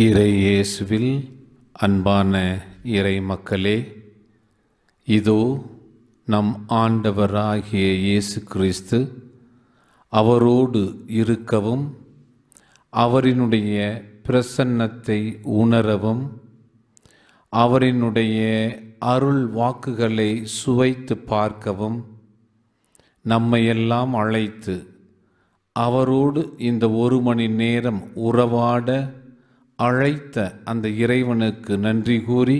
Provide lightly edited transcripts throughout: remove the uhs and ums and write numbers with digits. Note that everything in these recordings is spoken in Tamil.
இறை இயேசுவில் அன்பான இறை மக்களே, இதோ நம் ஆண்டவராகிய இயேசு கிறிஸ்து அவரோடு இருக்கவும் அவரினுடைய பிரசன்னத்தை உணரவும் அவரினுடைய அருள் வாக்குகளை சுவைத்து பார்க்கவும் நம்மையெல்லாம் அழைத்து அவரோடு இந்த 1 மணி நேரம் உறவாட அழைத்த அந்த இறைவனுக்கு நன்றி கூறி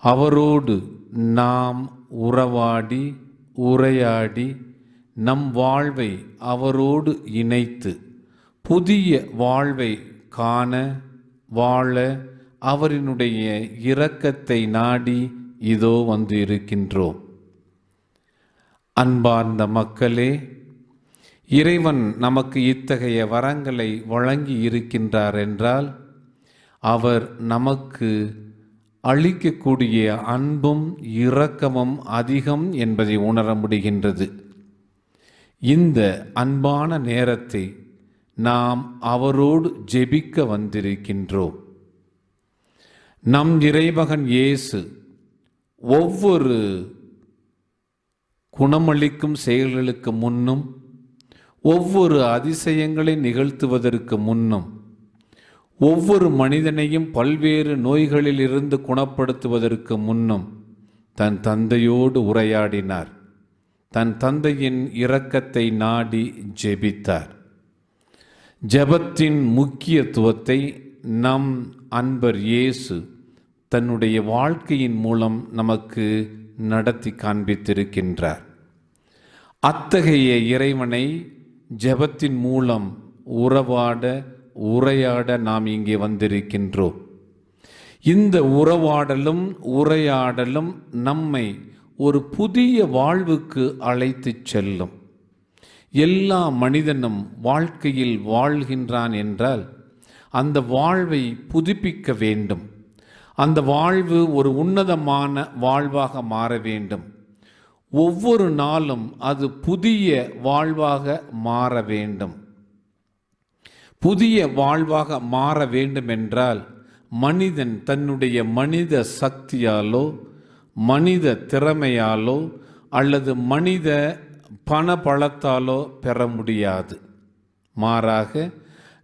அவரோடு நாம் உறவாடி உரையாடி நம் வாழ்வை அவரோடு இணைத்து புதிய வாழ்வை காண வாழ அவரினுடைய இரக்கத்தை நாடி இதோ வந்து இருக்கின்றோம். அன்பார்ந்த மக்களே, இறைவன் நமக்கு இத்தகைய வரங்களை வழங்கி இருக்கின்றார் என்றால் அவர் நமக்கு அளிக்கக்கூடிய அன்பும் இரக்கமும் அதிகம் என்பதை உணர முடிகின்றது. இந்த அன்பான நேரத்தை நாம் அவரோடு ஜெபிக்க வந்திருக்கின்றோம். நம் இறைமகன் இயேசு ஒவ்வொரு குணமளிக்கும் செயல்களுக்கு முன்னும் ஒவ்வொரு அதிசயங்களை நிகழ்த்துவதற்கு முன்னும் ஒவ்வொரு மனிதனையும் பல்வேறு நோய்களிலிருந்து குணப்படுத்துவதற்கு முன்னும் தன் தந்தையோடு உரையாடினார். தன் தந்தையின் இரக்கத்தை நாடி ஜெபித்தார். ஜெபத்தின் முக்கியத்துவத்தை நம் அன்பர் இயேசு தன்னுடைய வாழ்க்கையின் மூலம் நமக்கு நடத்தி காண்பித்திருக்கின்றார். அத்தகைய இறைவனை ஜெபத்தின் மூலம் உறவாட உரையாட நாம் இங்கே வந்திருக்கின்றோம். இந்த உறவாடலும் உரையாடலும் நம்மை ஒரு புதிய வாழ்வுக்கு அழைத்து செல்லும். எல்லா மனிதனும் வாழ்க்கையில் வாழ்கின்றான் என்றால் அந்த வாழ்வை புதுப்பிக்க வேண்டும். அந்த வாழ்வு ஒரு உன்னதமான வாழ்வாக மாற வேண்டும். ஒவ்வொரு நாளும் அது புதிய வாழ்வாக மாற வேண்டும். புதிய வாழ்வாக மாற வேண்டும் என்றால் மனிதன் தன்னுடைய மனித சக்தியாலோ மனித திறமையாலோ அல்லது மனித பணபலத்தாலோ பெற முடியாது. மாறாக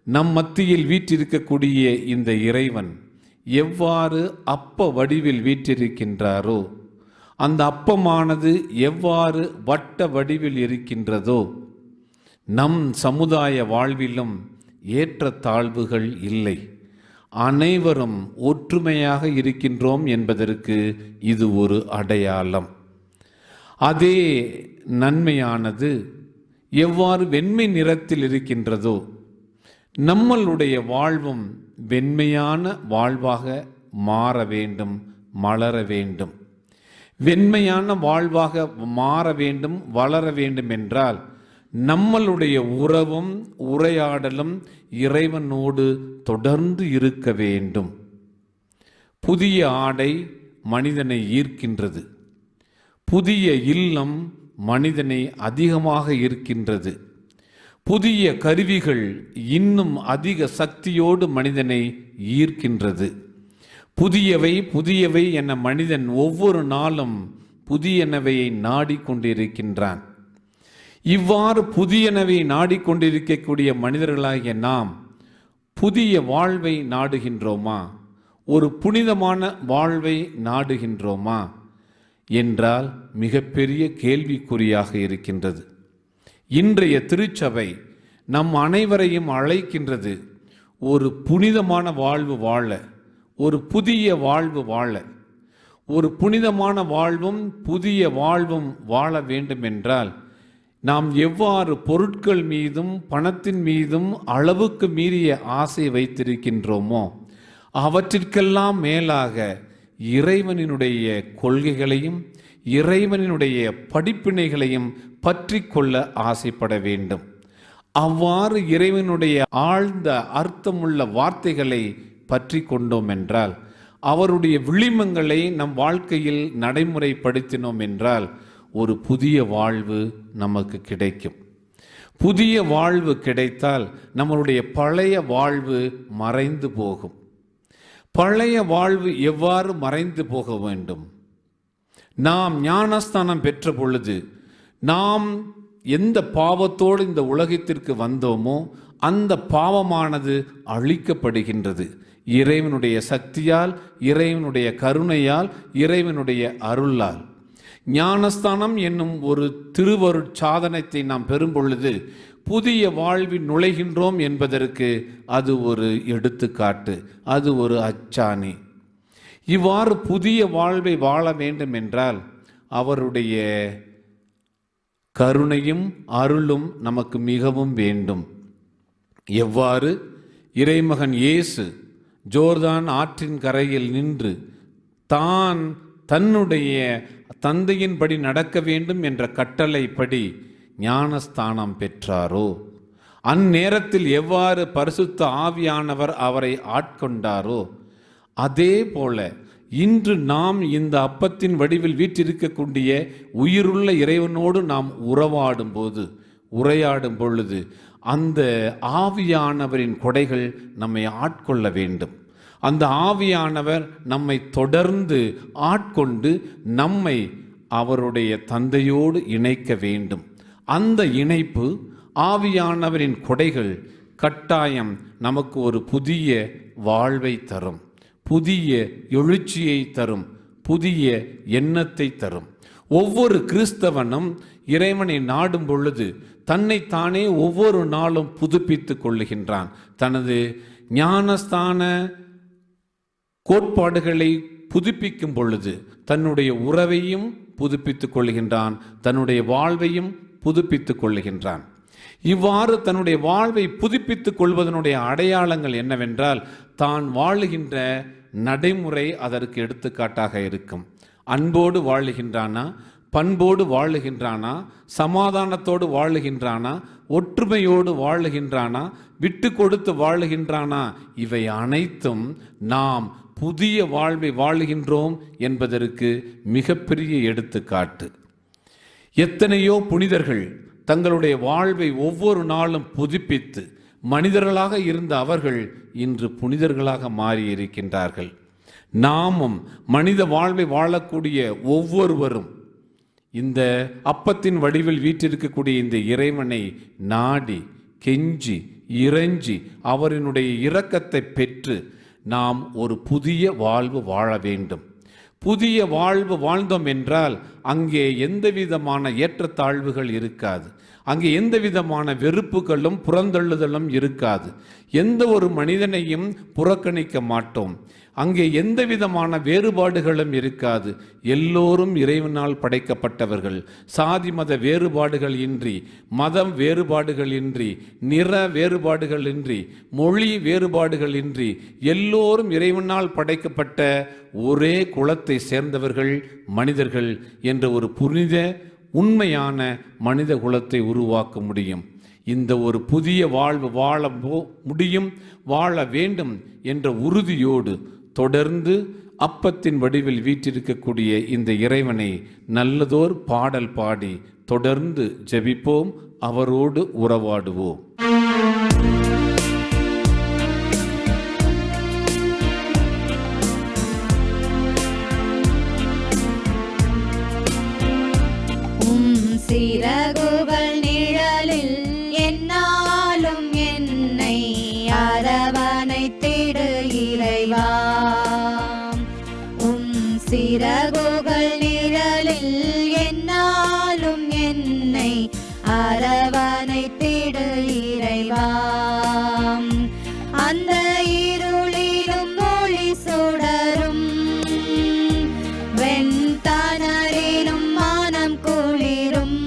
நம் மத்தியில் வீற்றிருக்கக்கூடிய இந்த இறைவன் எவ்வாறு அப்ப வடிவில் வீற்றிருக்கின்றாரோ, அந்த அப்பமானது எவ்வாறு வட்ட வடிவில் இருக்கின்றதோ, நம் சமுதாய வாழ்விலும் ஏற்ற தாழ்வுகள் இல்லை. அனைவரும் ஒற்றுமையாக இருக்கின்றோம் என்பதற்கு இது ஒரு அடையாளம். அதே நன்மையானது எவ்வாறு வெண்மை நிறத்தில் இருக்கின்றதோ, நம்மளுடைய வாழ்வும் வெண்மையான வாழ்வாக மாற வேண்டும், மலர வேண்டும். வெண்மையான வாழ்வாக மாற வேண்டும், வளர வேண்டும் என்றால் நம்மளுடைய உறவும் உரையாடலும் இறைவனோடு தொடர்ந்து இருக்க வேண்டும். புதிய ஆடை மனிதனை ஈர்க்கின்றது. புதிய இல்லம் மனிதனை அதிகமாக ஈர்க்கின்றது. புதிய கருவிகள் இன்னும் அதிக சக்தியோடு மனிதனை ஈர்க்கின்றது. புதியவை என மனிதன் ஒவ்வொரு நாளும் புதியனவையை நாடிக்கொண்டிருக்கின்றான். இவ்வாறு புதியனவை நாடிக்கொண்டிருக்கக்கூடிய மனிதர்களாகிய நாம் புதிய வாழ்வை நாடுகின்றோமா? ஒரு புனிதமான வாழ்வை நாடுகின்றோமா என்றால் மிகப்பெரிய கேள்விக்குறியாக இருக்கின்றது. இன்றைய திருச்சபை நம் அனைவரையும் அழைக்கின்றது ஒரு புனிதமான வாழ்வு வாழ, ஒரு புதிய வாழ்வு வாழ. ஒரு புனிதமான வாழ்வும் புதிய வாழ்வும் வாழ வேண்டும் என்றால் நாம் எவ்வாறு பொருட்கள் மீதும் பணத்தின் மீதும் அளவுக்கு மீறிய ஆசை வைத்திருக்கின்றோமோ அவற்றிற்கெல்லாம் மேலாக இறைவனினுடைய கொள்கைகளையும் இறைவனினுடைய படிப்பினைகளையும் பற்றி கொள்ள ஆசைப்பட வேண்டும். அவ்வாறு இறைவனுடைய ஆழ்ந்த அர்த்தமுள்ள வார்த்தைகளை பற்றி கொண்டோம் என்றால், அவருடைய விளிமங்களை நம் வாழ்க்கையில் நடைமுறைப்படுத்தினோம் என்றால் ஒரு புதிய வாழ்வு நமக்கு கிடைக்கும். புதிய வாழ்வு கிடைத்தால் நம்மளுடைய பழைய வாழ்வு மறைந்து போகும். பழைய வாழ்வு எவ்வாறு மறைந்து போக வேண்டும்? நாம் ஞானஸ்தானம் பெற்ற பொழுது நாம் எந்த பாவத்தோடு இந்த உலகத்திற்கு வந்தோமோ அந்த பாவமானது அழிக்கப்படுகின்றது. இறைவனுடைய சக்தியால், இறைவனுடைய கருணையால், இறைவனுடைய அருளால். ஞானஸ்தானம் என்னும் ஒரு திருவருட்சாதனத்தை நாம் பெறும் பொழுது புதிய வாழ்வில் நுழைகின்றோம் என்பதற்கு அது ஒரு எடுத்துக்காட்டு, அது ஒரு அச்சாணி. இவ்வாறு புதிய வாழ்வை வாழ வேண்டும் என்றால் அவருடைய கருணையும் அருளும் நமக்கு மிகவும் வேண்டும். எவ்வாறு இறைமகன் இயேசு ஜோர்தான் ஆற்றின் கரையில் நின்று தான் தன்னுடைய தந்தையின்படி நடக்க வேண்டும் என்ற கட்டளைப்படி ஞானஸ்தானம் பெற்றாரோ, அந்நேரத்தில் எவ்வாறு பரிசுத்த ஆவியானவர் அவரை ஆட்கொண்டாரோ, அதே போல இன்று நாம் இந்த அப்பத்தின் வடிவில் வீற்றிருக்கக்கூடிய உயிருள்ள இறைவனோடு நாம் உரையாடும் பொழுது அந்த ஆவியானவரின் கொடைகள் நம்மை ஆட்கொள்ள வேண்டும். அந்த ஆவியானவர் நம்மை தொடர்ந்து ஆட்கொண்டு நம்மை அவருடைய தந்தையோடு இணைக்க வேண்டும். அந்த இணைப்பு, ஆவியானவரின் கொடைகள் கட்டாயம் நமக்கு ஒரு புதிய வாழ்வை தரும், புதிய எழுச்சியை தரும், புதிய எண்ணத்தை தரும். ஒவ்வொரு கிறிஸ்தவனும் இறைவனை நாடும் பொழுது தன்னைத்தானே ஒவ்வொரு நாளும் புதுப்பித்துக் கொள்ளுகின்றான். தனது ஞானஸ்தான கோட்பாடுகளை புதுப்பிக்கும் பொழுது தன்னுடைய உறவையும் புதுப்பித்துக் கொள்ளுகின்றான், தன்னுடைய வாழ்வையும் புதுப்பித்துக் கொள்ளுகின்றான். இவ்வாறு தன்னுடைய வாழ்வை புதுப்பித்துக் கொள்வதனுடைய அடையாளங்கள் என்னவென்றால், தான் வாழுகின்ற நடைமுறை அதற்கு எடுத்துக்காட்டாக இருக்கும். அன்போடு வாழுகின்றானா, பண்போடு வாழுகின்றானா, சமாதானத்தோடு வாழுகின்றானா, ஒற்றுமையோடு வாழுகின்றானா, விட்டு கொடுத்து வாழுகின்றானா, இவை அனைத்தும் நாம் புதிய வாழ்வை வாழுகின்றோம் என்பதற்கு மிகப்பெரிய எடுத்துக்காட்டு. எத்தனையோ புனிதர்கள் தங்களுடைய வாழ்வை ஒவ்வொரு நாளும் புதுப்பித்து மனிதர்களாக இருந்த அவர்கள் இன்று புனிதர்களாக மாறியிருக்கின்றார்கள். நாமும் மனித வாழ்வை வாழக்கூடிய ஒவ்வொருவரும் இந்த அப்பத்தின் வடிவில் வீற்றிருக்கக்கூடிய இந்த இறைவனை நாடி கெஞ்சி இறைஞ்சி அவரினுடைய இரக்கத்தை பெற்று நாம் ஒரு புதிய வாழ்வு வாழ வேண்டும். புதிய வாழ்வு வாழ்ந்தோம் என்றால் அங்கே எந்த விதமான ஏற்றத்தாழ்வுகள் இருக்காது, அங்கே எந்த விதமான வெறுப்புகளும் புறந்தள்ளுதலும் இருக்காது, எந்த ஒரு மனிதனையும் புறக்கணிக்க மாட்டோம், அங்கே எந்த விதமான வேறுபாடுகளும் இருக்காது. எல்லோரும் இறைவனால் படைக்கப்பட்டவர்கள். சாதி மத வேறுபாடுகள் இன்றி, மதம் வேறுபாடுகள் இன்றி, நிற வேறுபாடுகள் இன்றி, மொழி வேறுபாடுகள் இன்றி எல்லோரும் இறைவனால் படைக்கப்பட்ட ஒரே குலத்தை சேர்ந்தவர்கள் மனிதர்கள் என்ற ஒரு புனித உண்மையான மனித குலத்தை உருவாக்க முடியும். இந்த ஒரு புதிய வாழ்வு வாழ முடியும், வாழ வேண்டும் என்ற உறுதியோடு தொடர்ந்து அப்பத்தின் வடிவில் வீற்றிருக்கக்கூடிய இந்த இறைவனை நல்லதோர் பாடல் பாடி தொடர்ந்து ஜெபிப்போம், அவரோடு உறவாடுவோம். சிறகுகள் நிழலில் என்னாலும் என்னை அரவணைத்திடு இறைவா. சிறகுகள் நிழலில் என்னாலும் என்னை அரவணைத்திடு இறைவா. அந்த இருளிலும் ஒளி சுடரும் வெண்தனரிலும் மனம் குளிரும்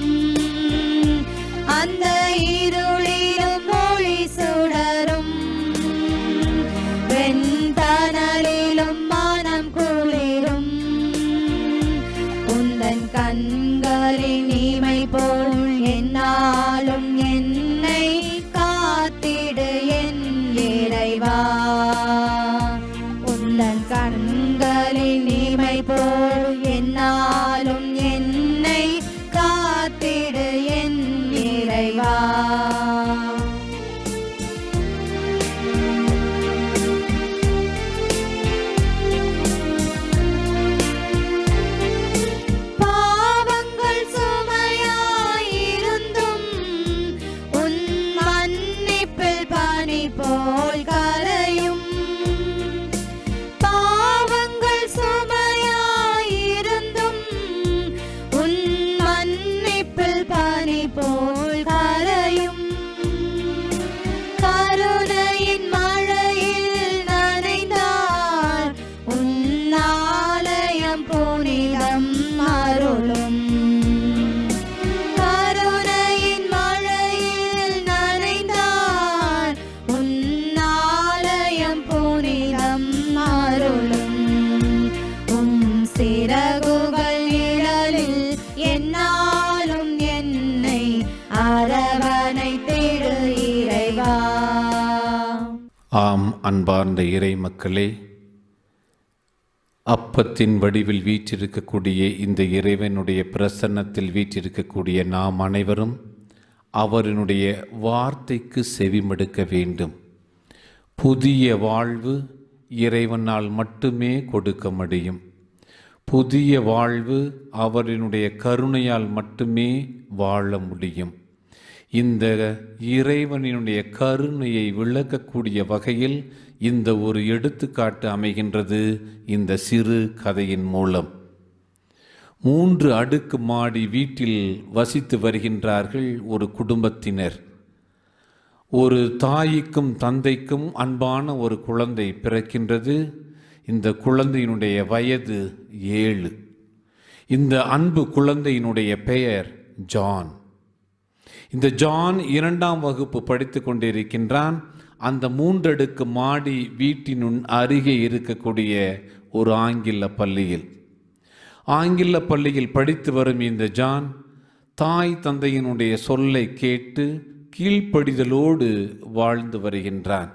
என்னாலும் என்னை அரவணைத்திடு இறைவா. ஆம், அன்பார்ந்த இறை மக்களே, அப்பத்தின் வடிவில் வீற்றிருக்கக்கூடிய இந்த இறைவனுடைய பிரசன்னத்தில் வீற்றிருக்கக்கூடிய நாம் அனைவரும் அவரினுடைய வார்த்தைக்கு செவிமடுக்க வேண்டும். புதிய வாழ்வு இறைவனால் மட்டுமே கொடுக்க முடியும். புதிய வாழ்வு அவரினுடைய கருணையால் மட்டுமே வாழ முடியும். இந்த இறைவனினுடைய கருணையை விளக்கக்கூடிய வகையில் இந்த ஒரு எடுத்துக்காட்டு அமைகின்றது இந்த சிறு கதையின் மூலம். 3 அடுக்கு மாடி வீட்டில் வசித்து வருகின்றார்கள் ஒரு குடும்பத்தினர். ஒரு தாய்க்கும் தந்தைக்கும் அன்பான ஒரு குழந்தை பிறக்கின்றது. இந்த குழந்தையினுடைய வயது 7. இந்த அன்பு குழந்தையினுடைய பெயர் ஜான். இந்த ஜான் 2ஆம் வகுப்பு படித்து கொண்டிருக்கின்றான். அந்த 3 அடுக்கு மாடி வீட்டினுள் அருகே இருக்கக்கூடிய ஒரு ஆங்கில பள்ளியில் படித்து வரும் இந்த ஜான் தாய் தந்தையினுடைய சொல்லை கேட்டு கீழ்ப்படிதலோடு வாழ்ந்து வருகின்றான்.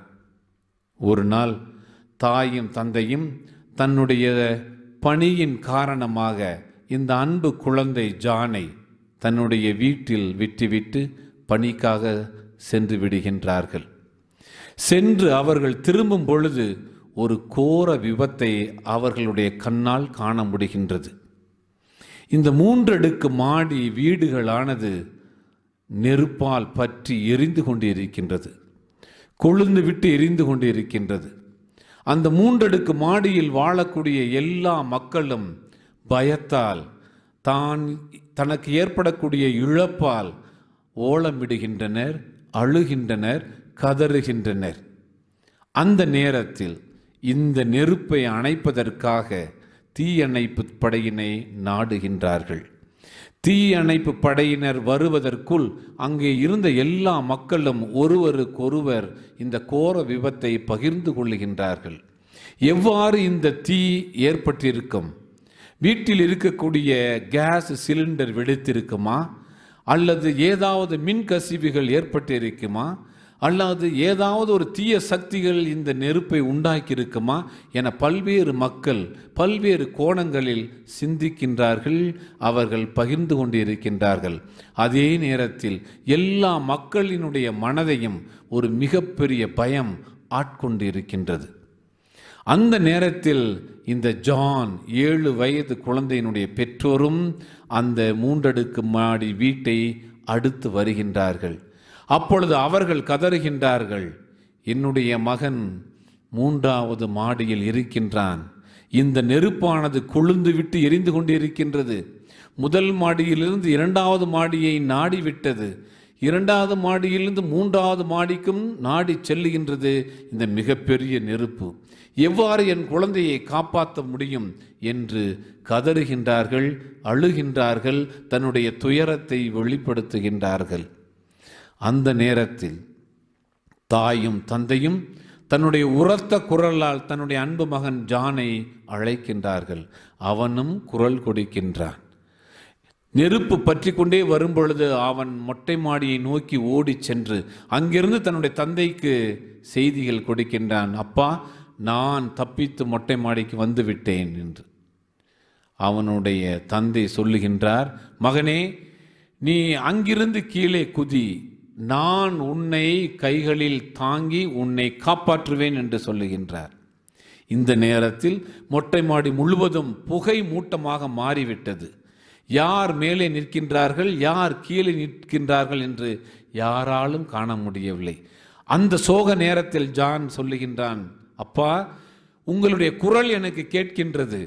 ஒரு நாள் தாயும் தந்தையும் தன்னுடைய பணியின் காரணமாக இந்த அன்பு குழந்தை ஜானை தன்னுடைய வீட்டில் விட்டுவிட்டு பணிக்காக சென்று விடுகின்றார்கள். சென்று அவர்கள் திரும்பும் பொழுது ஒரு கோர விபத்தை அவர்களுடைய கண்ணால் காண முடிகின்றது. இந்த 3 அடுக்கு மாடி வீடுகளானது நெருப்பால் பற்றி எரிந்து கொண்டிருக்கின்றது, கொழுந்து விட்டு எரிந்து கொண்டிருக்கின்றது. அந்த 3 அடுக்கு மாடியில் வாழக்கூடிய எல்லா மக்களும் பயத்தால் தனக்கு ஏற்படக்கூடிய இழப்பால் ஓலமிடுகின்றனர், அழுகின்றனர், கதறுகின்றனர். அந்த நேரத்தில் இந்த நெருப்பை அணைப்பதற்காக தீயணைப்பு படையினை நாடுகின்றார்கள். தீயணைப்பு படையினர் வருவதற்குள் அங்கே இருந்த எல்லா மக்களும் ஒருவருக்கொருவர் இந்த கோர விபத்தை பகிர்ந்து கொள்ளுகின்றார்கள். எவ்வாறு இந்த தீ ஏற்பட்டிருக்கும்? வீட்டில் இருக்கக்கூடிய கேஸ் சிலிண்டர் வெடித்திருக்குமா, அல்லது ஏதாவது மின் கசிவுகள் ஏற்பட்டிருக்குமா, அல்லது ஏதாவது ஒரு தீய சக்திகள் இந்த நெருப்பை உண்டாக்கியிருக்குமா என பல்வேறு மக்கள் பல்வேறு கோணங்களில் சிந்திக்கின்றார்கள், அவர்கள் பகிர்ந்து கொண்டிருக்கின்றார்கள். அதே நேரத்தில் எல்லா மக்களினுடைய மனதையும் ஒரு மிகப்பெரிய பயம் ஆட்கொண்டிருக்கின்றது. அந்த நேரத்தில் இந்த ஜான் 7 வயது குழந்தையினுடைய பெற்றோரும் அந்த 3 அடுக்கு மாடி வீட்டை அடுத்து வருகின்றார்கள். அப்பொழுது அவர்கள் கதறுகின்றார்கள், என்னுடைய மகன் 3வது மாடியில் இருக்கின்றான். இந்த நெருப்பானது கொழுந்து விட்டு எரிந்து கொண்டிருக்கின்றது. முதல் மாடியிலிருந்து 2வது மாடியை நாடி விட்டது. 2வது மாடியிலிருந்து 3வது மாடிக்கும் நாடி செல்லுகின்றது இந்த மிகப்பெரிய நெருப்பு. எவ்வாறு என் குழந்தையை காப்பாற்ற முடியும் என்று கதறுகின்றார்கள், அழுகின்றார்கள், தன்னுடைய துயரத்தை வெளிப்படுத்துகின்றார்கள். அந்த நேரத்தில் தாயும் தந்தையும் தன்னுடைய உரத்த குரலால் தன்னுடைய அன்பு மகன் ஜானை அழைக்கின்றார்கள். அவனும் குரல் கொடுக்கின்றான். நெருப்பு பற்றி கொண்டே வரும்பொழுது அவன் மொட்டை மாடியை நோக்கி ஓடி சென்று அங்கிருந்து தன்னுடைய தந்தைக்கு செய்திகள் கொடுக்கின்றான். அப்பா, நான் தப்பித்து மொட்டை மாடிக்கு வந்து விட்டேன் என்று. அவனுடைய தந்தை சொல்லுகின்றார், மகனே, நீ அங்கிருந்து கீழே குதி, நான் உன்னை கைகளில் தாங்கி உன்னை காப்பாற்றுவேன் என்று சொல்லுகின்றார். இந்த நேரத்தில் மொட்டை மாடி முழுவதும் புகை மூட்டமாக மாறிவிட்டது. யார் மேலே நிற்கின்றார்கள், யார் கீழே நிற்கின்றார்கள் என்று யாராலும் காண முடியவில்லை. அந்த சோக நேரத்தில் ஜான் சொல்லுகின்றான், அப்பா, உங்களுடைய குரல் எனக்கு கேட்கின்றது,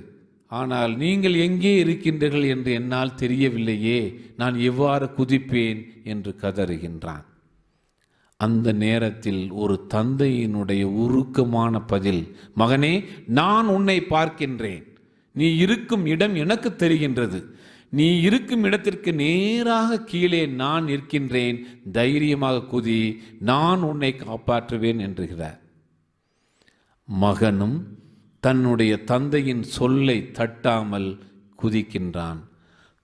ஆனால் நீங்கள் எங்கே இருக்கின்றீர்கள் என்று என்னால் தெரியவில்லையே, நான் எவ்வாறு குதிப்பேன் என்று கதறுகின்றான். அந்த நேரத்தில் ஒரு தந்தையினுடைய உருக்கமான பதில், மகனே, நான் உன்னை பார்க்கின்றேன், நீ இருக்கும் இடம் எனக்கு தெரிகின்றது, நீ இருக்கும் இடத்திற்கு நேராக கீழே நான் இருக்கின்றேன், தைரியமாக குதி, நான் உன்னை காப்பாற்றுவேன் என்றுகிறார். மகனும் தன்னுடைய தந்தையின் சொல்லை தட்டாமல் குதிக்கின்றான்.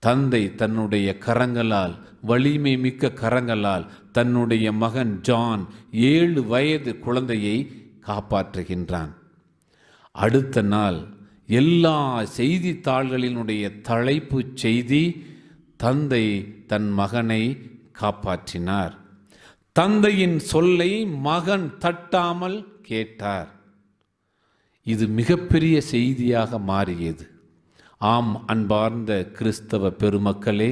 தந்தை தன்னுடைய கரங்களால், வலிமை மிக்க கரங்களால் தன்னுடைய மகன் ஜான் 7 வயது குழந்தையை காப்பாற்றுகின்றான். அடுத்த நாள் எல்லா செய்தித்தாள்களினுடைய தலைப்பு செய்தி, தந்தை தன் மகனை காப்பாற்றினார். தந்தையின் சொல்லை மகன் தட்டாமல் கேட்டார். இது மிகப்பெரிய செய்தியாக மாறியது. ஆம், அன்பார்ந்த கிறிஸ்தவ பெருமக்களே,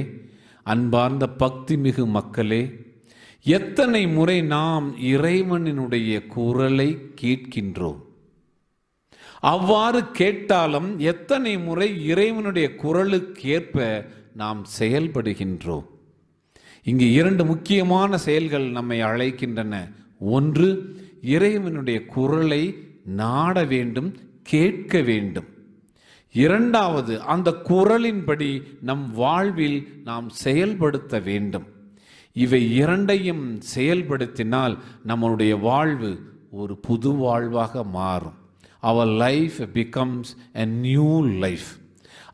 அன்பார்ந்த பக்தி மிகு மக்களே, எத்தனை முறை நாம் இறைவனினுடைய குரலை கேட்கின்றோம்? அவ்வாறு கேட்டாலும் எத்தனை முறை இறைவனுடைய குரலுக்கேற்ப நாம் செயல்படுகின்றோம்? இங்கு 2 முக்கியமான செயல்கள் நம்மை அழைக்கின்றன. ஒன்று, இறைவனுடைய குரலை நாட வேண்டும், கேட்க வேண்டும். இரண்டாவது, அந்த குரலின்படி நம் வாழ்வில் நாம் செயல்படுத்த வேண்டும். இவை 2ஐயும் செயல்படுத்தினால் நம்முடைய வாழ்வு ஒரு புது வாழ்வாக மாறும். Our life becomes a new life.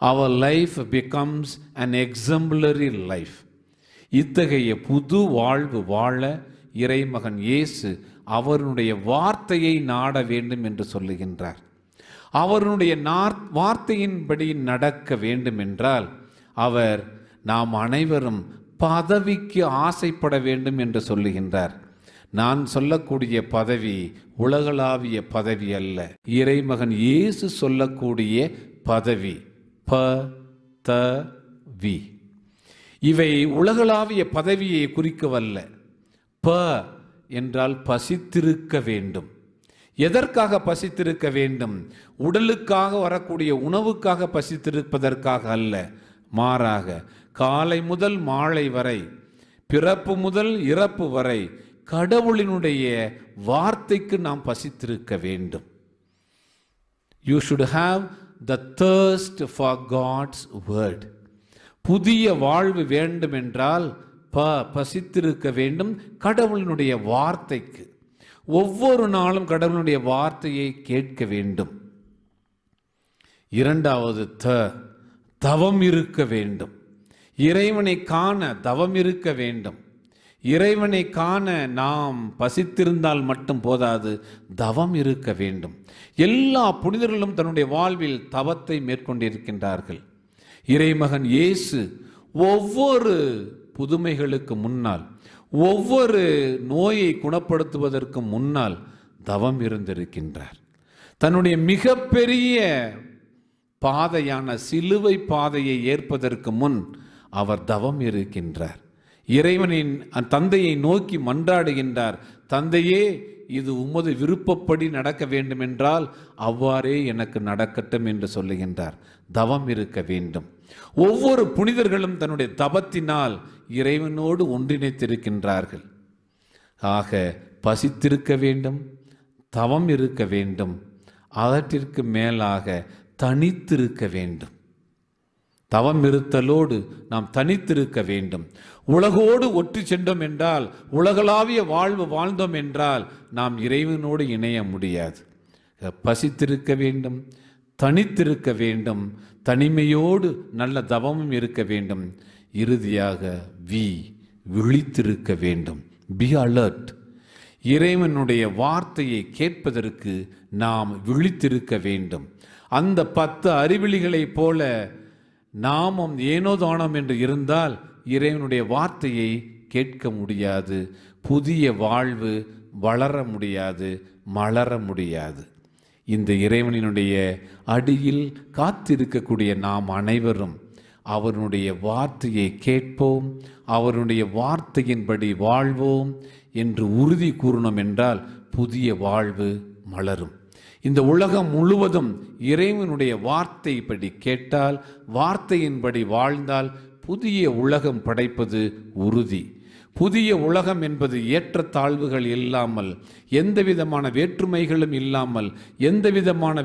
Our life becomes an exemplary life. இத்தகைய புது வாழ்வு வாழ இறைமகன் இயேசு அவருடைய வார்த்தையை நாட வேண்டும் என்று சொல்லுகின்றார். அவருடைய வார்த்தையின்படி நடக்க வேண்டும் என்றால் அவர் நாம் அனைவரும் பதவிக்கு ஆசைப்பட வேண்டும் என்று சொல்லுகின்றார். நான் சொல்லக்கூடிய பதவி உலகளாவிய பதவி அல்ல, இறைமகன் இயேசு சொல்லக்கூடிய பதவி பதவி. இவை உலகளாவிய பதவியை குறிக்கவல்ல. ப என்றால் பசித்திருக்க வேண்டும். எதற்காக பசித்திருக்க வேண்டும்? உடலுக்காக வரக்கூடிய உணவுக்காக பசித்திருப்பதற்காக அல்ல, மாறாக காலை முதல் மாலை வரை, பிறப்பு முதல் இறப்பு வரை கடவுளினுடைய வார்த்தைக்கு நாம் பசித்திருக்க வேண்டும். You should have the thirst for God's word. புதிய வாழ்வு வேண்டும் என்றால் பசித்திருக்க வேண்டும் கடவுளினுடைய வார்த்தைக்கு. ஒவ்வொரு நாளும் கடவுளுடைய வார்த்தையை கேட்க வேண்டும். இரண்டாவது, தவம் இருக்க வேண்டும். இறைவனை காண தவம் இருக்க வேண்டும். இறைவனை காண நாம் பசித்திருந்தால் மட்டும் போதாது, தவம் இருக்க வேண்டும். எல்லா புனிதர்களும் தன்னுடைய வாழ்வில் தவத்தை மேற்கொண்டிருக்கின்றார்கள். இறைமகன் இயேசு ஒவ்வொரு புதுமைகளுக்கு முன்னால், ஒவ்வொரு நோயை குணப்படுத்துவதற்கு முன்னால் தவம் இருந்திருக்கின்றார். தன்னுடைய மிகப்பெரிய பாதையான சிலுவை பாதையை ஏற்பதற்கு முன் அவர் தவம் இருக்கின்றார். இறைவனின் தந்தையை நோக்கி மன்றாடுகின்றார். தந்தையே, இது உமது விருப்பப்படி நடக்க வேண்டுமென்றால் அவ்வாறே எனக்கு நடக்கட்டும் என்று சொல்லுகின்றார். தவம் இருக்க வேண்டும். ஒவ்வொரு புனிதர்களும் தன்னுடைய தவத்தினால் இறைவனோடு ஒன்றிணைத்திருக்கின்றார்கள். ஆக பசித்திருக்க வேண்டும், தவம் இருக்க வேண்டும், அதற்கு மேலாக தனித்திருக்க வேண்டும். தவம் இருத்தலோடு நாம் தனித்திருக்க வேண்டும். உலகோடு ஒற்றி சென்றோம் என்றால், உலகளாவிய வாழ்வு வாழ்ந்தோம் என்றால் நாம் இறைவனோடு இணைய முடியாது. பசித்திருக்க வேண்டும், தனித்திருக்க வேண்டும், தனிமையோடு நல்ல தவமும் இருக்க வேண்டும். இறுதியாக விழித்திருக்க வேண்டும். Be alert. இறைவனுடைய வார்த்தையை கேட்பதற்கு நாம் விழித்திருக்க வேண்டும். அந்த 10 அறிவிலிகளைப் போல நாமும் ஏனோதானம் என்று இருந்தால் இறைவனுடைய வார்த்தையை கேட்க முடியாது. புதிய வாழ்வு வளர முடியாது, மலர முடியாது. இந்த இறைவனினுடைய அடியில் காத்திருக்கக்கூடிய நாம் அனைவரும் அவருடைய வார்த்தையை கேட்போம், அவருடைய வார்த்தையின்படி வாழ்வோம் என்று உறுதி கூறணும் என்றால் புதிய வாழ்வு மலரும். இந்த உலகம் முழுவதும் இறைவனுடைய வார்த்தைப்படி கேட்டால், வார்த்தையின்படி வாழ்ந்தால் புதிய உலகம் படைப்பது உறுதி. புதிய உலகம் என்பது ஏற்றத்தாழ்வுகள் இல்லாமல், எந்த விதமான வேற்றுமைகளும் இல்லாமல், எந்த விதமான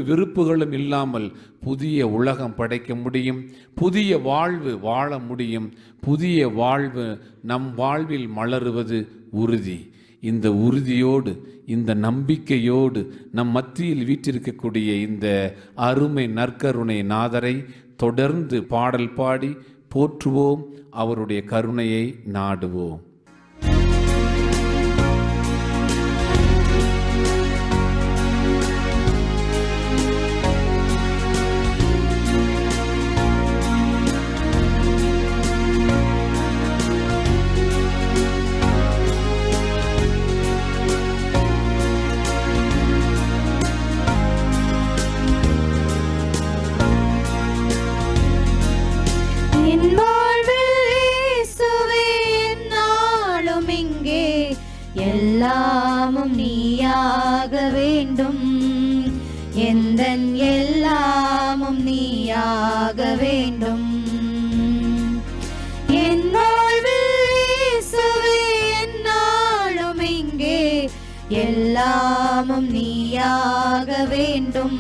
விருப்புகளும் இல்லாமல் புதிய உலகம் படைக்க முடியும். புதிய வாழ்வு வாழ முடியும். புதிய வாழ்வு நம் வாழ்வில் மலருவது உறுதி. இந்த உறுதியோடு, இந்த நம்பிக்கையோடு நம் மத்தியில் வீற்றிருக்கக்கூடிய இந்த அருமை நற்கருணை நாதரை தொடர்ந்து பாடல் பாடி போற்றுவோம், அவருடைய கருணையை நாடுவோம். எல்லாமும் நீயாக வேண்டும், எந்தன் எல்லாமும் நீயாக வேண்டும். என் வாழ்வில் இயேசுவே என்னாலும் இங்கே எல்லாமும் நீயாக வேண்டும்,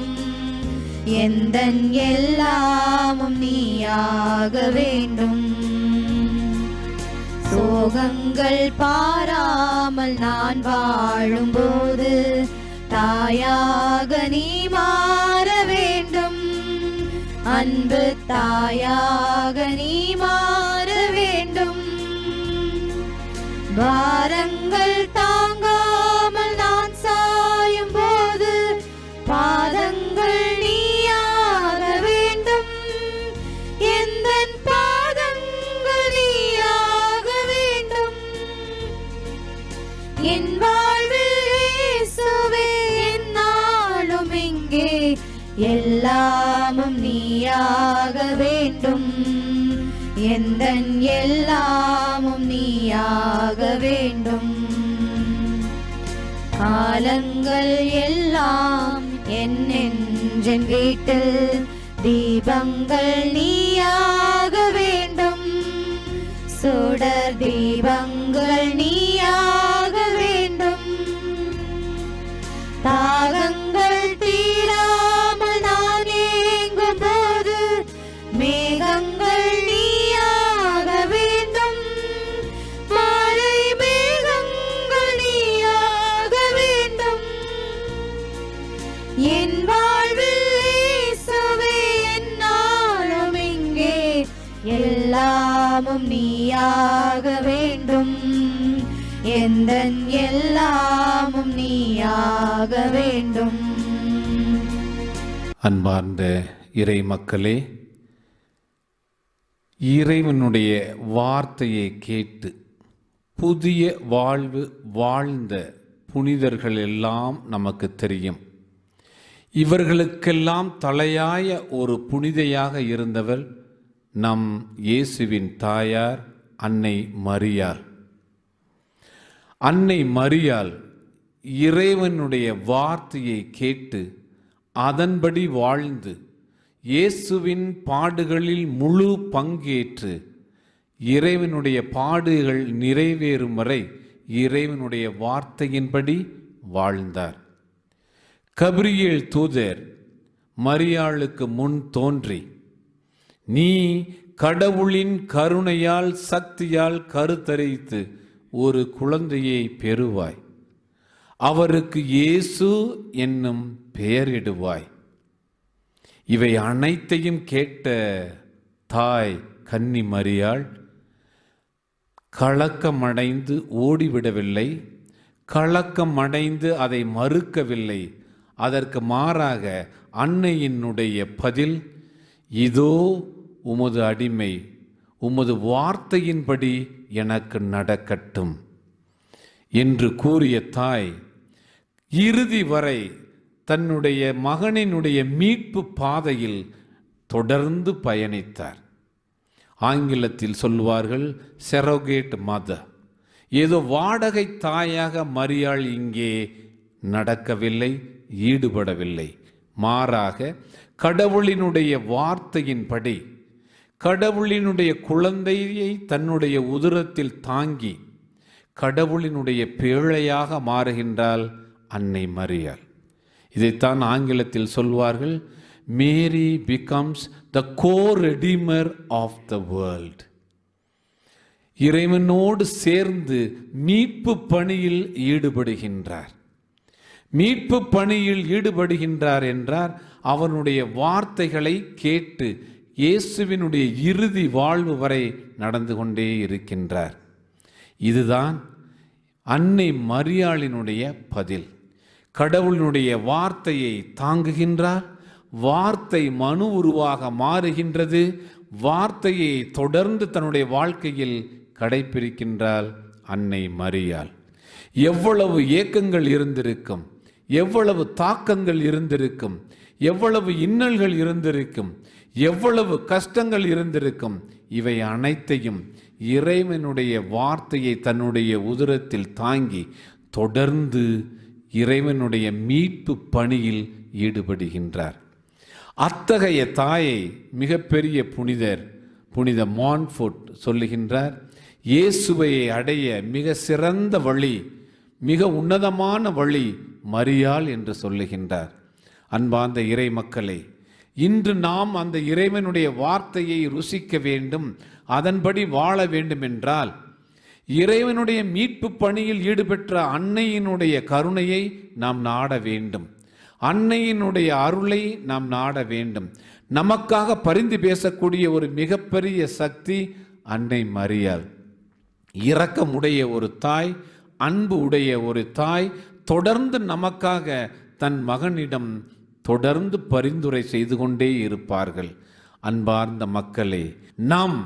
எந்தன் எல்லாமும் நீயாக வேண்டும். சோகங்கள் பாராமல் நான் வாழும்போது தாயாக நீ மாற வேண்டும், அன்பு தாயாக நீ மாற வேண்டும். பாரங்கள் தாங்காமல் நான் சாயும் போது பாதங்கள் நீயாக வேண்டும், எந்தன் பாதங்கள் நீயாக வேண்டும். என் வாழ்வில் இயேசுவே என்னாலும் இங்கே எல்லாமும் நீயாக வேண்டும், எந்தன் எல்லாமும் நீயாக வேண்டும். காலங்கள் எல்லாம் என் நெஞ்சின் வீட்டில் தீபங்கள் நீயாக வேண்டும், சுடர் தீபங்கள் நீயாக வேண்டும். தாகங்கள் தீராமல் நான் ஏங்கும் போது மேகங்கள் நீயாக வேண்டும், மழை மேகங்கள் நீயாக வேண்டும். என் வாழ்வில் இயேசுவே என்னாலும் இங்கே எல்லாமும் நீயாக வேண்டும், எந்தன் எல்லாமும் நீயாக வேண்டும். அன்பார்ந்த இறை மக்களே, இறைவனுடைய வார்த்தையை கேட்டு புதிய வாழ்வு வாழ்ந்த புனிதர்கள் எல்லாம் நமக்கு தெரியும். இவர்களுக்கெல்லாம் தலையாய ஒரு புனிதையாக இருந்தவர் நம் இயேசுவின் தாயார் அன்னை மரியாள். அன்னை மரியாள் இறைவனுடைய வார்த்தையை கேட்டு அதன்படி வாழ்ந்து இயேசுவின் பாடுகளில் முழு பங்கேற்று இறைவனுடைய பாடுகள் நிறைவேறும் வரை இறைவனுடைய வார்த்தையின்படி வாழ்ந்தார். கபிரியேல் தூதர் மரியாளுக்கு முன் தோன்றி, நீ கடவுளின் கருணையால் சக்தியால் கருத்தரித்து ஒரு குழந்தையை பெறுவாய், அவருக்கு இயேசு என்னும் பெயரிடுவாய். இவை அனைத்தையும் கேட்ட தாய் கன்னி மரியாள் கலக்கமடைந்து ஓடிவிடவில்லை, கலக்கமடைந்து அதை மறுக்கவில்லை. அதற்கு மாறாக அன்னையினுடைய பதில், இதோ உமது அடிமை, உமது வார்த்தையின்படி எனக்கு நடக்கட்டும் என்று கூறிய தாய் இறுதி வரை தன்னுடைய மகனினுடைய மீட்பு பாதையில் தொடர்ந்து பயணித்தார். ஆங்கிலத்தில் சொல்வார்கள் செரோகேட் மதர். ஏதோ வாடகை தாயாக மரியாள் இங்கே நடக்கவில்லை, ஈடுபடவில்லை. மாறாக கடவுளினுடைய வார்த்தையின்படி கடவுளினுடைய குழந்தையை தன்னுடைய உதரத்தில் தாங்கி கடவுளினுடைய பேழையாக மாறுகின்றாள் அன்னை மரியாள். இதைத்தான் ஆங்கிலத்தில் சொல்வார்கள், Mary becomes the co-redeemer of the world. இறைவனோடு சேர்ந்து மீட்பு பணியில் ஈடுபடுகின்றார். மீட்பு பணியில் ஈடுபடுகின்றார் என்றார் அவனுடைய வார்த்தைகளை கேட்டு இயேசுவினுடைய இறுதி வாழ்வு வரை நடந்து கொண்டே இருக்கின்றார். இதுதான் அன்னை மரியாளினுடைய பதில். கடவுளினுடைய வார்த்தையை தாங்குகின்றார். வார்த்தை மனு உருவாக மாறுகின்றது. வார்த்தையை தொடர்ந்து தன்னுடைய வாழ்க்கையில் கடைபிடிக்கின்றாள் அன்னை மரியாள். எவ்வளவு ஏக்கங்கள் இருந்திருக்கும், எவ்வளவு தாக்கங்கள் இருந்திருக்கும், எவ்வளவு இன்னல்கள் இருந்திருக்கும், எவ்வளவு கஷ்டங்கள் இருந்திருக்கும். இவை அனைத்தையும் இறைவனுடைய வார்த்தையை தன்னுடைய உதரத்தில் தாங்கி தொடர்ந்து இறைவனுடைய மீட்பு பணியில் ஈடுபடுகின்றார். அத்தகைய தாயை மிகப்பெரிய புனித மான்ஃபோர்ட் சொல்லுகின்றார், இயேசுவை அடைய மிக சிறந்த வழி, மிக உன்னதமான வழி மரியாள் என்று சொல்லுகின்றார். அன்பார்ந்த இறை மக்களே, இன்று நாம் அந்த இறைவனுடைய வார்த்தையை ருசிக்க வேண்டும், அதன்படி வாழ வேண்டும் என்றால் இறைவனுடைய மீட்பு பணியில் ஈடுபெற்ற அன்னையினுடைய கருணையை நாம் நாட வேண்டும். அன்னையினுடைய அருளை நாம் நாட வேண்டும். நமக்காக பரிந்து பேசக்கூடிய ஒரு மிகப்பெரிய சக்தி அன்னை மரியாள். இரக்கமுடைய ஒரு தாய், அன்பு உடைய ஒரு தாய், தொடர்ந்து நமக்காக தன் மகனிடம் தொடர்ந்து பரிந்துரை செய்து கொண்டே இருப்பார்கள். அன்பார்ந்த மக்களே, நாம்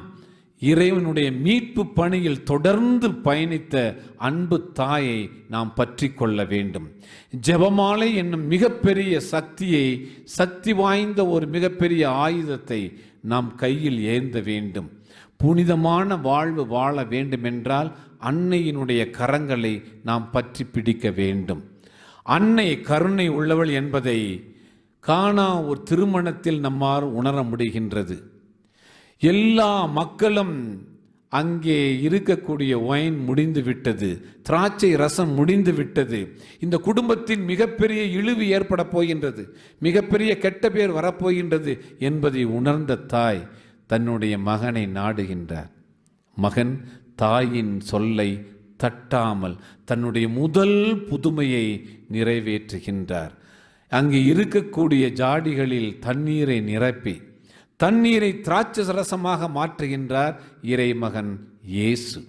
இறைவனுடைய மீட்பு பணியில் தொடர்ந்து பயணித்த அன்பு தாயை நாம் பற்றி கொள்ள வேண்டும். ஜெபமாலை என்னும் மிகப்பெரிய சக்தியை, சக்தி வாய்ந்த ஒரு மிகப்பெரிய ஆயுதத்தை நாம் கையில் ஏந்த வேண்டும். புனிதமான வாழ்வு வாழ வேண்டுமென்றால் அன்னையினுடைய கரங்களை நாம் பற்றி பிடிக்க வேண்டும். அன்னை கருணை உள்ளவள் என்பதை கானா ஒரு திருமணத்தில் நம்மால் உணர முடிகின்றது. எல்லா மக்களும் அங்கே இருக்கக்கூடிய ஒயின் முடிந்து விட்டது, திராட்சை ரசம் முடிந்து விட்டது, இந்த குடும்பத்தின் மிகப்பெரிய இழிவு ஏற்பட போகின்றது, மிகப்பெரிய கெட்ட பேர் வரப்போகின்றது என்பதை உணர்ந்த தாய் தன்னுடைய மகனை நாடுகின்றார். மகன் தாயின் சொல்லை தட்டாமல் தன்னுடைய முதல் புதுமையை நிறைவேற்றுகின்றார். அங்கே இருக்கக்கூடிய ஜாடிகளில் தண்ணீரை நிரப்பி தண்ணீரை திராட்சை ரசமாக மாற்றுகின்றார் இறைமகன் இயேசு.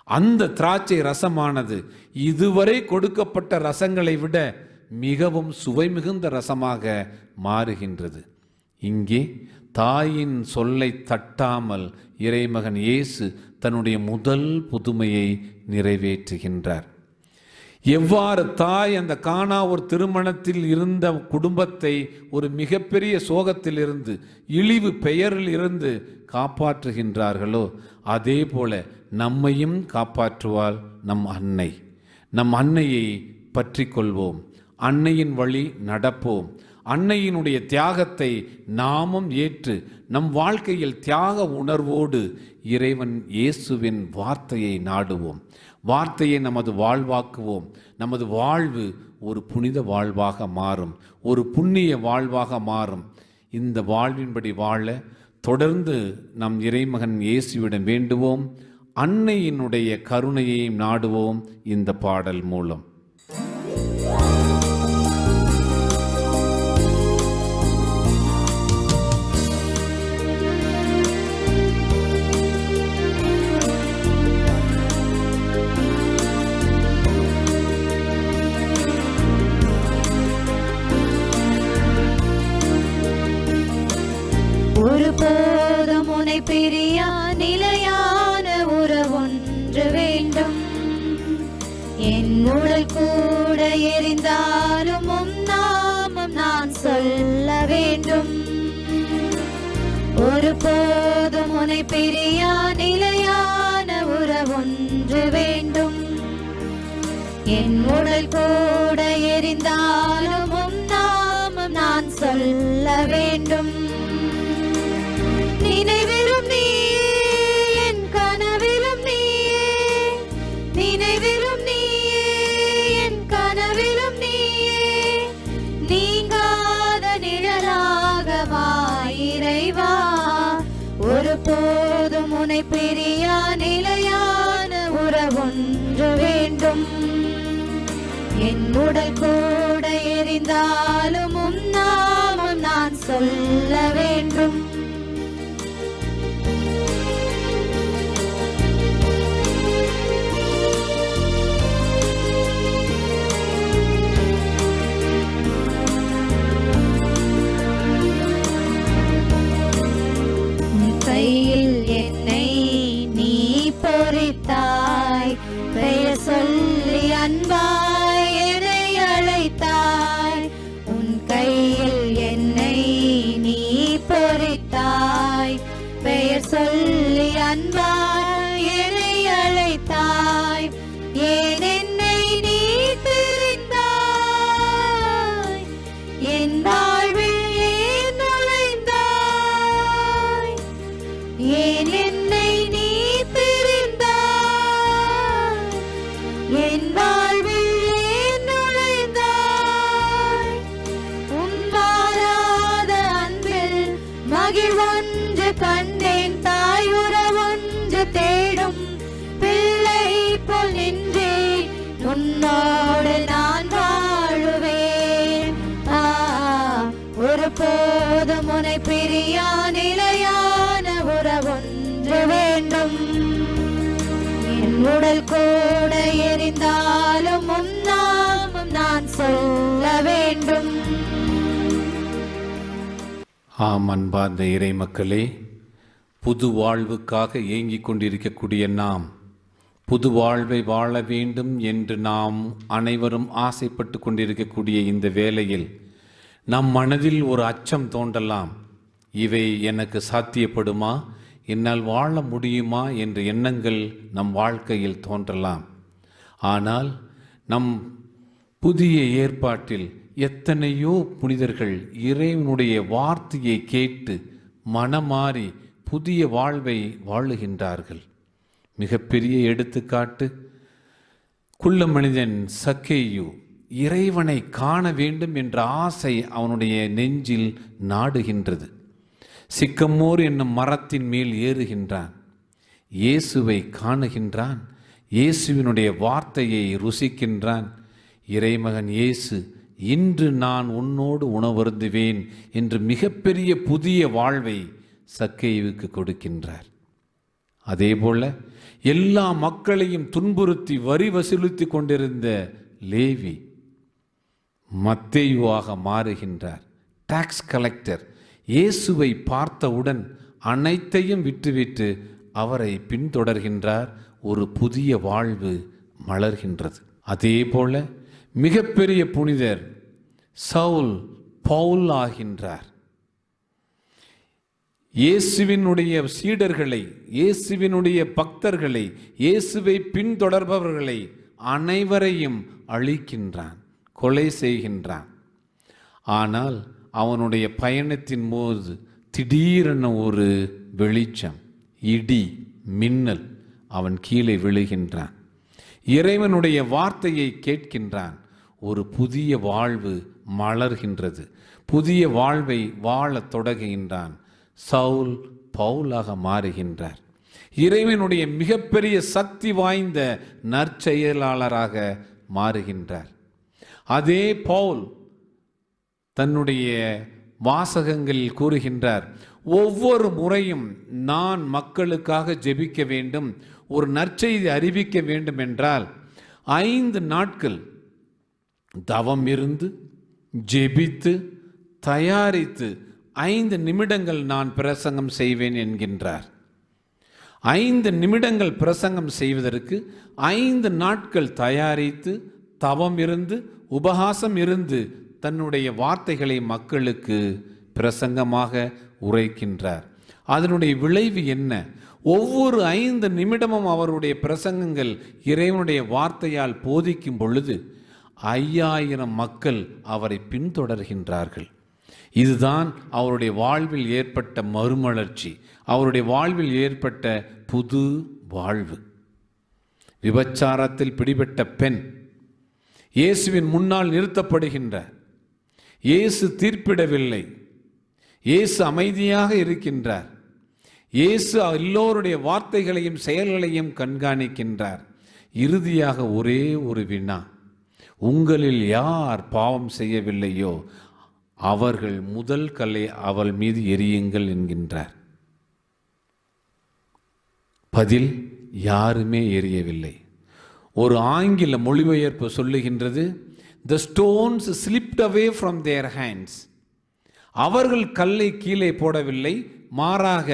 அந்த திராட்சை ரசமானது இதுவரை கொடுக்கப்பட்ட ரசங்களை விட மிகவும் சுவை மிகுந்த ரசமாக மாறுகின்றது. இங்கே தாயின் சொல்லை தட்டாமல் இறைமகன் இயேசு தன்னுடைய முதல் புதுமையை நிறைவேற்றுகின்றார். எவ்வாறு தாய் அந்த கானா ஒரு திருமணத்தில் இருந்த குடும்பத்தை ஒரு மிகப்பெரிய சோகத்திலிருந்து, இழிவு பெயரில் இருந்து காப்பாற்றுகின்றார்களோ அதே போல நம்மையும் காப்பாற்றுவாள் நம் அன்னை. நம் அன்னையை பற்றி கொள்வோம், அன்னையின் வழி நடப்போம். அன்னையினுடைய தியாகத்தை நாமும் ஏற்று நம் வாழ்க்கையில் தியாக உணர்வோடு இறைவன் இயேசுவின் வார்த்தையை நாடுவோம். வார்த்தையை நமது வாழ்வாக்குவோம். நமது வாழ்வு ஒரு புனித வாழ்வாக மாறும், ஒரு புண்ணிய வாழ்வாக மாறும். இந்த வாழ்வின்படி வாழ தொடர்ந்து நம் இறைமகன் இயேசுவிடம் வேண்டுவோம். அன்னையினுடைய கருணையை நாடுவோம். இந்த பாடல் மூலம் ஒருபோதும் உன்னை பிரியா நிலையான உறவொன்று வேண்டும். என் உடல் கூட எரிந்தாலும் உம் நாமம் நான் சொல்ல வேண்டும். ஒருபோதும் உன்னை பிரியா நிலையான உறவொன்று வேண்டும். என் உடல் கூட எரிந்தாலும் உம் நாமம் நான் சொல்ல வேண்டும். நினைவிலும் நீயே, என் கனவிலும் நீயே, நினைவிலும் நீயே, என் கனவிலும் நீயே, நீங்காத நிழலாக வா இறைவா. ஒருபோதும் உன்னை பிரியா நிலையான உறவொன்று வேண்டும். என் உடல் கூட எரிந்தாலும் உம் நாமம் நான் சொல்ல வேண்டும். பொறித்தாய், பெயர் சொல்லி அன்பாய் என்னை அழைத்தாய், உன் கையில் என்னை நீ பொறித்தாய், பெயர் சொல்லி அன்பாய் என்னை அழைத்தாய், ஏன் என்னை நீ தெரிந்தாய், என் வாழ்வில் ஏன் நுழைந்தாய், ஏன் என்னை நீ தெரிந்தாய், என் வாழ்வில் ஏன் நுழைந்தாய், உன் மாறாத அன்பில் மகிழ்வொன்று கண்டேன், தாய் உறவொன்று தேடும் பிள்ளை போல் நின்றேன், உன்னோடு நான் வாழுவேன். ஒரு போதும் உன்னை பிரியா நிலையான உறவொன்று வேண்டும், என் உடல் கூட எரிந்தாலும் உன் நாமம் நான் சொல்ல வேண்டும். ஆம், அன்பார்ந்த இறை மக்களே, புது வாழ்வுக்காக ஏங்கிக் கொண்டிருக்கக்கூடிய நாம் புது வாழ்வை வாழ வேண்டும் என்று நாம் அனைவரும் ஆசைப்பட்டு கொண்டிருக்கக்கூடிய இந்த வேளையில் நம் மனதில் ஒரு அச்சம் தோன்றலாம். இவை எனக்கு சாத்தியப்படுமா, என்னால் வாழ முடியுமா என்ற எண்ணங்கள் நம் வாழ்க்கையில் தோன்றலாம். ஆனால் நம் புதிய ஏற்பாட்டில் எத்தனையோ புனிதர்கள் இறைவனுடைய வார்த்தையை கேட்டு மனமாறி புதிய வாழ்வை வாழுகின்றார்கள். மிகப்பெரிய எடுத்துக்காட்டு குள்ள மனிதன் சக்கேயு. இறைவனை காண வேண்டும் என்ற ஆசை அவனுடைய நெஞ்சில் நாடுகின்றது. சிக்கமோர் என்னும் மரத்தின் மேல் ஏறுகின்றான், இயேசுவை காணுகின்றான், இயேசுவினுடைய வார்த்தையை ருசிக்கின்றான். இறைமகன் இயேசு, இன்று நான் உன்னோடு உணவருந்துவேன் என்று மிகப்பெரிய புதிய வாழ்வை சக்கேயுவுக்கு கொடுக்கின்றார். அதேபோல எல்லா மக்களையும் துன்புறுத்தி வரி வசூலித்து கொண்டிருந்த லேவி மத்தேயுவாக மாறுகின்றார். டாக்ஸ் கலெக்டர் இயேசுவை பார்த்தவுடன் அனைத்தையும் விட்டுவிட்டு அவரை பின்தொடர்கின்றார். ஒரு புதிய வாழ்வு மலர்கின்றது. அதேபோல மிகப்பெரிய புனிதர் சவுல் பவுல் ஆகின்றார். இயேசுவினுடைய சீடர்களை, இயேசுவினுடைய பக்தர்களை, இயேசுவை பின்தொடர்பவர்களை அனைவரையும் அழிக்கின்றான், கொலை செய்கின்றான். ஆனால் அவனுடைய பயணத்தின் போது திடீரென ஒரு வெளிச்சம், இடி, மின்னல், அவன் கீழே விழுகின்றான். இறைவனுடைய வார்த்தையை கேட்கின்றான். ஒரு புதிய வாழ்வு மலர்கின்றது. புதிய வாழ்வை வாழத் தொடங்குகின்றான். சவுல் பவுலாக மாறுகின்றார். இறைவனுடைய மிகப்பெரிய சக்தி வாய்ந்த நற்செயலாளராக மாறுகின்றார். அதே பவுல் தன்னுடைய வாசகங்களில் கூறுகின்றார், ஒவ்வொரு முறையும் நான் மக்களுக்காக ஜெபிக்க வேண்டும், ஒரு நற்செய்தி அறிவிக்க வேண்டும் என்றால் 5 நாட்கள் தவம் இருந்து ஜெபித்து தயாரித்து 5 நிமிடங்கள் நான் பிரசங்கம் செய்வேன் என்கின்றார். 5 நிமிடங்கள் பிரசங்கம் செய்வதற்கு 5 நாட்கள் தயாரித்து தவம் இருந்து உபவாசம் இருந்து தன்னுடைய வார்த்தைகளை மக்களுக்கு பிரசங்கமாக உரைக்கின்றார். அதனுடைய விளைவு என்ன? ஒவ்வொரு 5 நிமிடமும் அவருடைய பிரசங்கங்கள் இறைவனுடைய வார்த்தையால் போதிக்கும் பொழுது 5000 மக்கள் அவரை பின்தொடர்கின்றார்கள். இதுதான் அவருடைய வாழ்வில் ஏற்பட்ட மறுமலர்ச்சி, அவருடைய வாழ்வில் ஏற்பட்ட புது வாழ்வு. விபச்சாரத்தில் பிடிபட்ட பெண் இயேசுவின் முன்னால் நிறுத்தப்படுகின்றார். இயேசு தீர்ப்பிடவில்லை, இயேசு அமைதியாக இருக்கின்றார். இயேசு எல்லோருடைய வார்த்தைகளையும் செயல்களையும் கண்காணிக்கின்றார். இறுதியாக ஒரே ஒரு வினா, உங்களில் யார் பாவம் செய்யவில்லையோ அவர்கள் முதல் கல்லை அவள் மீது எறியுங்கள் என்கின்றார். பதில், யாருமே எரியவில்லை. ஒரு ஆங்கில மொழிபெயர்ப்பு சொல்லுகின்றது, the stones slipped away from their hands. அவர்கள் கல்லை கீழே போடவில்லை, மாறாக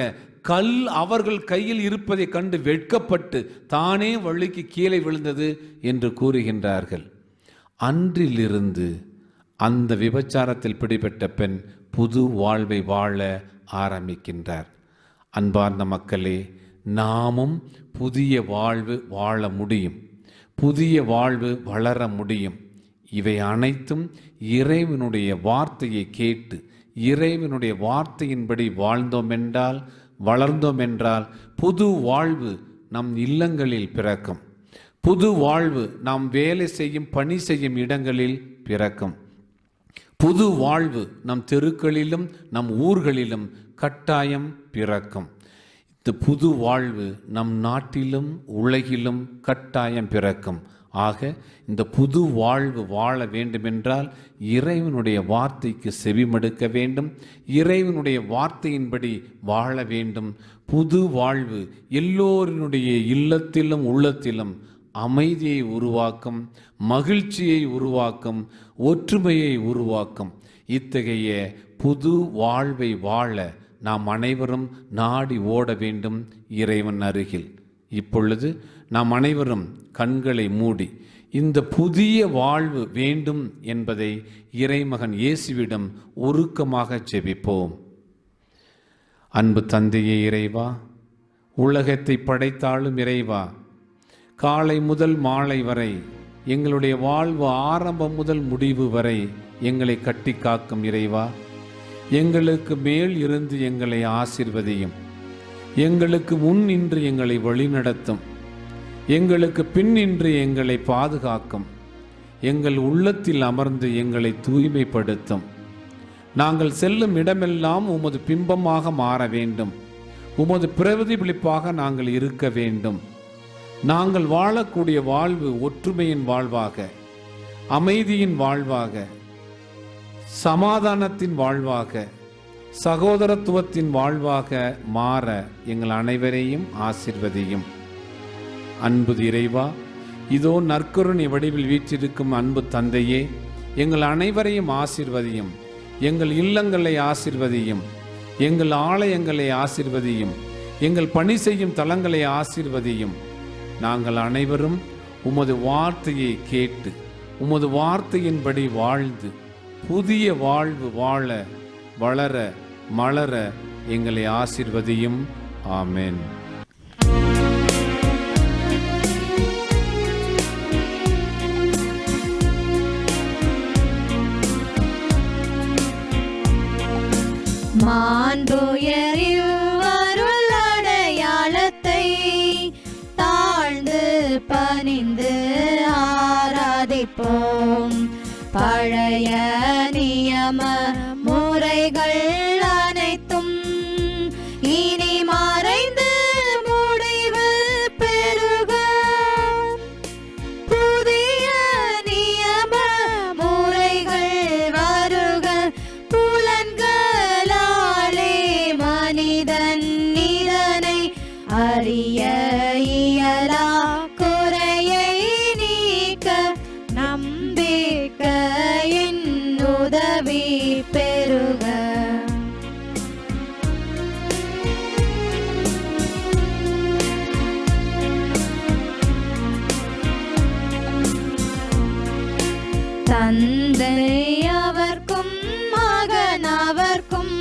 கல் அவர்கள் கையில் இருப்பதை கண்டு வெட்கப்பட்டு தானே வழுக்கி கீழே விழுந்தது என்று கூறுகின்றார்கள். அன்றிலிருந்து அந்த விபச்சாரத்தில் பிடிபட்ட பெண் புது வாழ்வை வாழ ஆரம்பிக்கின்றார். அன்பார்ந்த மக்களே, நாமும் புதிய வாழ்வு வாழ முடியும், புதிய வாழ்வு வளர முடியும். இவை அனைத்தும் இறைவனுடைய வார்த்தையை கேட்டு இறைவனுடைய வார்த்தையின்படி வாழ்ந்தோம் என்றால், வளர்ந்தோம் என்றால் புது வாழ்வு நம் இல்லங்களில் பிறக்கும். புது வாழ்வு நாம் வேலை செய்யும் பணி செய்யும் இடங்களில் பிறக்கும். புது வாழ்வு நம் தெருக்களிலும் நம் ஊர்களிலும் கட்டாயம் பிறக்கும். இந்த புது வாழ்வு நம் நாட்டிலும் உலகிலும் கட்டாயம் பிறக்கும். ஆக இந்த புது வாழ்வு வாழ வேண்டுமென்றால் இறைவனுடைய வார்த்தைக்கு செவிமடுக்க வேண்டும், இறைவனுடைய வார்த்தையின்படி வாழ வேண்டும். புது வாழ்வு எல்லோரினுடைய இல்லத்திலும் உள்ளத்திலும் அமைதியை உருவாக்கும், மகிழ்ச்சியை உருவாக்கும், ஒற்றுமையை உருவாக்கும். இத்தகைய புது வாழ்வை வாழ நாம் அனைவரும் நாடி ஓட வேண்டும் இறைவன் அருகில். இப்பொழுது நாம் அனைவரும் கண்களை மூடி இந்த புதிய வாழ்வு வேண்டும் என்பதை இறைமகன் இயேசுவிடம் உருக்கமாக ஜெபிப்போம். அன்பு தந்தையே இறைவா, உலகத்தை படைத்தாலும் இறைவா, காலை முதல் மாலை வரை எங்களுடைய வாழ்வு ஆரம்பம் முதல் முடிவு வரை எங்களை கட்டி காக்கும் இறைவா, எங்களுக்கு மேல் இருந்து எங்களை ஆசீர்வதியும், எங்களுக்கு முன் நின்று எங்களை வழிநடத்தும், எங்களுக்கு பின் நின்று எங்களை பாதுகாக்கும், எங்கள் உள்ளத்தில் அமர்ந்து எங்களை தூய்மைப்படுத்தும். நாங்கள் செல்லும் இடமெல்லாம் உமது பிம்பமாக மாற வேண்டும், உமது பிரதிபலிப்பாக நாங்கள் இருக்க வேண்டும். நாங்கள் வாழக்கூடிய வாழ்வு ஒற்றுமையின் வாழ்வாக, அமைதியின் வாழ்வாக, சமாதானத்தின் வாழ்வாக, சகோதரத்துவத்தின் வாழ்வாக மாற எங்கள் அனைவரையும் ஆசீர்வதியும். அன்பு இறைவா, இதோ நற்கருணை வடிவில் வீற்றிருக்கும் அன்பு தந்தையே, எங்கள் அனைவரையும் ஆசீர்வதியும். எங்கள் இல்லங்களை ஆசீர்வதியும், எங்கள் ஆலயங்களை ஆசீர்வதியும், எங்கள் பணி செய்யும் தலங்களை ஆசீர்வதியும். நாங்கள் அனைவரும் உமது வார்த்தையை கேட்டு உமது வார்த்தையின்படி வாழ்ந்து புதிய வாழ்வு வாழ வளர மலர எங்களை ஆசீர்வதியும். ஆமென். மாண்புயரில் அருள் அடையாளத்தை தாழ்ந்து பணிந்து ஆராதிப்போம். பழைய நியம முறைகள் அனைத்தும் இனி மறைந்து முடிவு பெறுக. புதிய நியம முறைகள் வருக. புலன்களாலே மனிதன் இதனை அறிய இயலா. குறையை நீக்க நம்பிக்கையின் உதவி பெறுக. தந்தை அவர்க்கும் மகன் அவர்க்கும்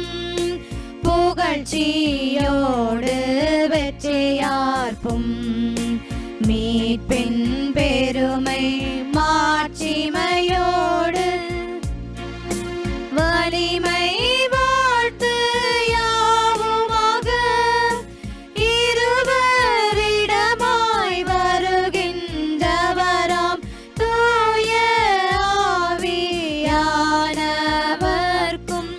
புகழ்ச்சியோடு வெற்றியார்ப்பும். மீட்பின் பெருமை மாட்சிமையோடு வலிமை வாழ்த்து யாவுமாக. இருவரிடமாய் வருகின்றவராம் தூய ஆவியானவர்க்கும்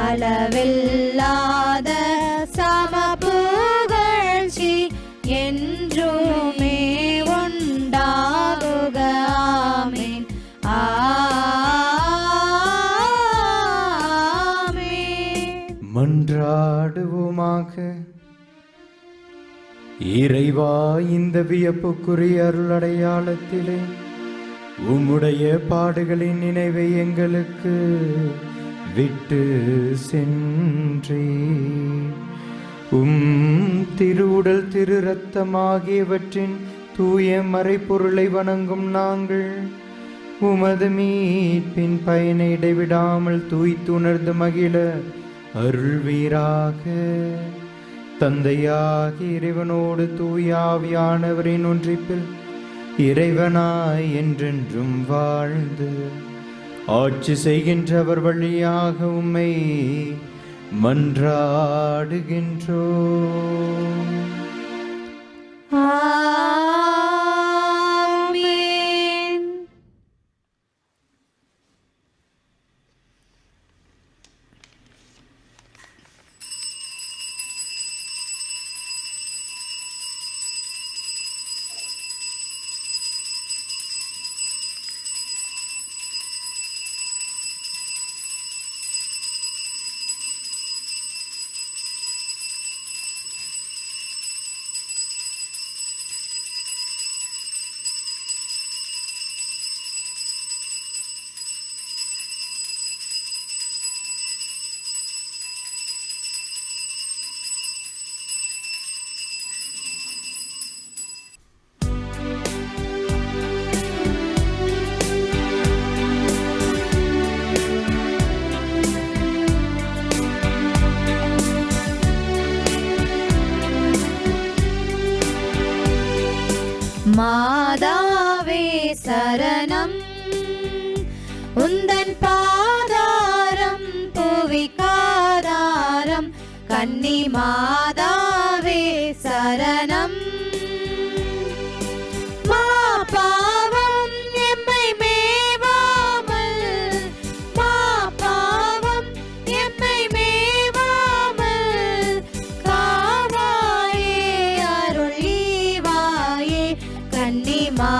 அளவில்லாத சமபுகழ்ச்சி என்றுமே உண்டாகுக. ஆமென். ஆமென். மன்றாடுவோமாக. இறைவா, இந்த வியப்புக்குரிய அருளடையாளத்திலே உம்முடைய பாடுகளின் நினைவை எங்களுக்கு விட்டு சென்றே திருவுடல் திரு ரத்தம் ஆகியவற்றின் தூய மறைப்பொருளை வணங்கும் நாங்கள் உமது மீட்பின் பயனை இடைவிடாமல் தூய்த்துணர்ந்து மகிழ அருள்வீராக. தந்தையாகி இறைவனோடு தூயாவியானவரின் ஒன்றிப்பில் இறைவனாய் என்றென்றும் வாழ்ந்து ஆட்சி செய்கின்றவர் வழியாக உம்மை மன்றாடுகின்றோம். ஆமென். மாதாவே சரணம், உந்தன் பாதாரம் புவிக்காதாரம். கன்னி மாதாவே சரணம், மா பாவம் எம்மை மேவாமல், மா பாவம் எம்மை மேவாமல் காவாயே அருள் ஈவாயே. கன்னி மா